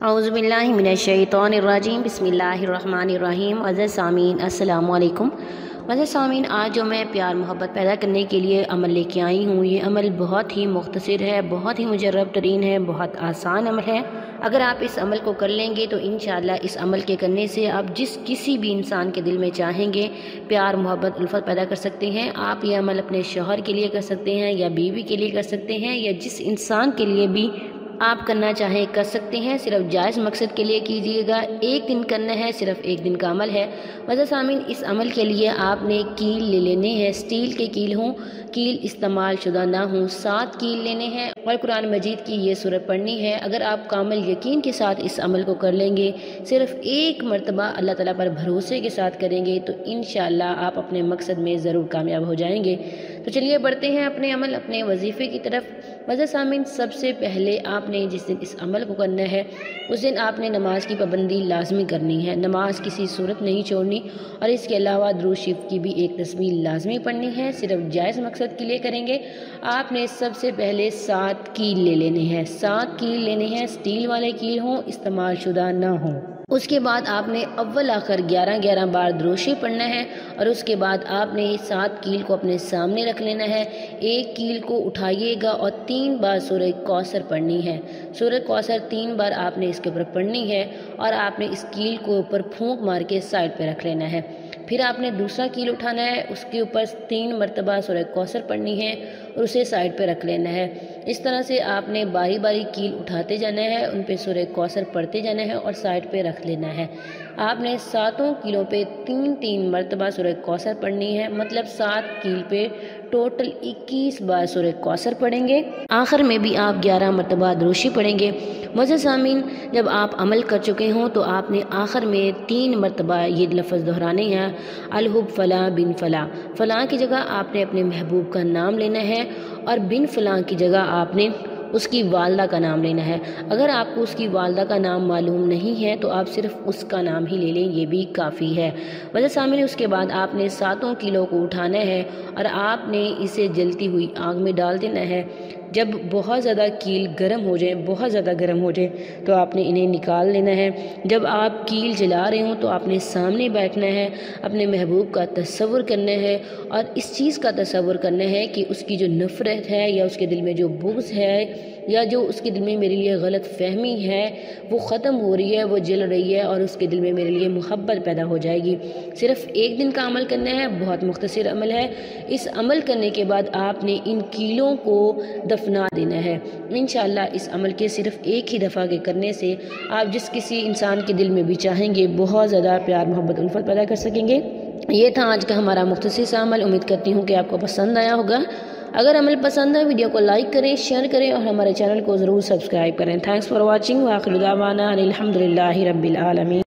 औज़ुबिल्लाहि मिनश्शैतानिर्रजीम बिस्मिल्लाहिर्रहमानिर्रहीम। अज़ीज़ सामीन अस्सलामु अलैकुम। अज़ीज़ सामीन, आज जो मैं प्यार मोहब्बत पैदा करने के लिए अमल लेके आई हूँ, ये अमल बहुत ही मुख्तसर है, बहुत ही मुजर्रब तरीन है, बहुत आसान अमल है। अगर आप इस अमल को कर लेंगे तो इंशाअल्लाह इस अमल के करने से आप किसी भी इंसान के दिल में चाहेंगे प्यार मोहब्बत उल्फत पैदा कर सकते हैं। आप ये अमल अपने शौहर के लिए कर सकते हैं या बीवी के लिए कर सकते हैं या जिस इंसान के लिए भी आप करना चाहें कर सकते हैं। सिर्फ जायज़ मकसद के लिए कीजिएगा। एक दिन करना है, सिर्फ एक दिन का अमल है। वजह सामीन, इस अमल के लिए आपने कील ले लेने हैं, स्टील के कील हों, कील इस्तेमाल शुदा ना हों। 7 कील लेने हैं और कुरान मजीद की ये सूरत पढ़नी है। अगर आप कामिल यकीन के साथ इस अमल को कर लेंगे, सिर्फ एक मरतबा अल्लाह ताला पर भरोसे के साथ करेंगे तो इंशाअल्लाह आप अपने मकसद में ज़रूर कामयाब हो जाएंगे। तो चलिए बढ़ते हैं अपने अमल, अपने वजीफ़े की तरफ। वजह सामीन, सबसे पहले आपने जिस दिन इस अमल को करना है उस दिन आपने नमाज की पाबंदी लाजमी करनी है। नमाज किसी सूरत नहीं छोड़नी और इसके अलावा दुरूद शरीफ की भी एक तस्बीह लाजमी पढ़नी है। सिर्फ जायज़ मकसद के लिए करेंगे। आपने सबसे पहले 7 कील ले लेने हैं। 7 कील लेने हैं, स्टील वाले कील हों, इस्तेमाल शुदा ना हों। उसके बाद आपने अव्वल आखिर 11-11 बार दुरूद शरीफ पढ़ना है और उसके बाद आपने 7 कील को अपने सामने रख लेना है। एक कील को उठाइएगा और 3 बार सूरह कौसर पढ़नी है। सूरह कौसर 3 बार आपने इसके ऊपर पढ़नी है और आपने इस कील को ऊपर फूंक मार के साइड पे रख लेना है। फिर आपने दूसरा कील उठाना है, उसके ऊपर 3 मरतबा सूरह कौसर पढ़नी है और उसे साइड पे रख लेना है। इस तरह से आपने बारी बारी कील उठाते जाना है, उन पे सूरह कौसर पढ़ते जाना है और साइड पे रख लेना है। आपने 7 कीलों पे 3-3 मरतबा सूरह कौसर पढ़नी है, मतलब 7 कील पे टोटल 21 बार सूरह कौसर पढ़ेंगे। आखिर में भी आप 11 मरतबा दुरूद शरीफ पढ़ेंगे। मुअज़्ज़िज़ सामीन, जब आप अमल कर चुके हों तो आपने आखिर में 3 मरतबा ये लफ्ज़ दोहराने हैं, अलहुब फ़ला बिन फ़ला। फ़लाँ की जगह आपने अपने महबूब का नाम लेना है और बिन फ़लाँ की जगह आपने उसकी वालदा का नाम लेना है। अगर आपको उसकी वालदा का नाम मालूम नहीं है तो आप सिर्फ उसका नाम ही ले लें, ये भी काफ़ी है। वजह सामने उसके बाद आपने 7 किलो को उठाना है और आपने इसे जलती हुई आग में डाल देना है। जब बहुत ज़्यादा कील गर्म हो जाए, बहुत ज़्यादा गर्म हो जाए तो आपने इन्हें निकाल लेना है। जब आप कील जला रहे हों तो आपने सामने बैठना है, अपने महबूब का तसव्वुर करना है और इस चीज़ का तसव्वुर करना है कि उसकी जो नफ़रत है या उसके दिल में जो बुग़्ज़ है या जो उसके दिल में मेरे लिए गलत फहमी है वो ख़त्म हो रही है, वो जल रही है और उसके दिल में मेरे लिए मोहब्बत पैदा हो जाएगी। सिर्फ एक दिन का अमल करना है, बहुत मुख्तसर अमल है। इस अमल करने के बाद आपने इन कीलों को दफना देना है। इंशाअल्लाह इस अमल के सिर्फ एक ही दफ़ा के करने से आप जिस किसी इंसान के दिल में भी चाहेंगे बहुत ज़्यादा प्यार मोहब्बत उल्फत पैदा कर सकेंगे। ये था आज का हमारा मुख्तसर सा अमल। उम्मीद करती हूँ कि आपको पसंद आया होगा। अगर अमल पसंद है वीडियो को लाइक करें, शेयर करें और हमारे चैनल को ज़रूर सब्सक्राइब करें। Thanks for watching. व आखिर दावाना अनिल हम्दुलिल्लाहि रब्बिल आलमीन।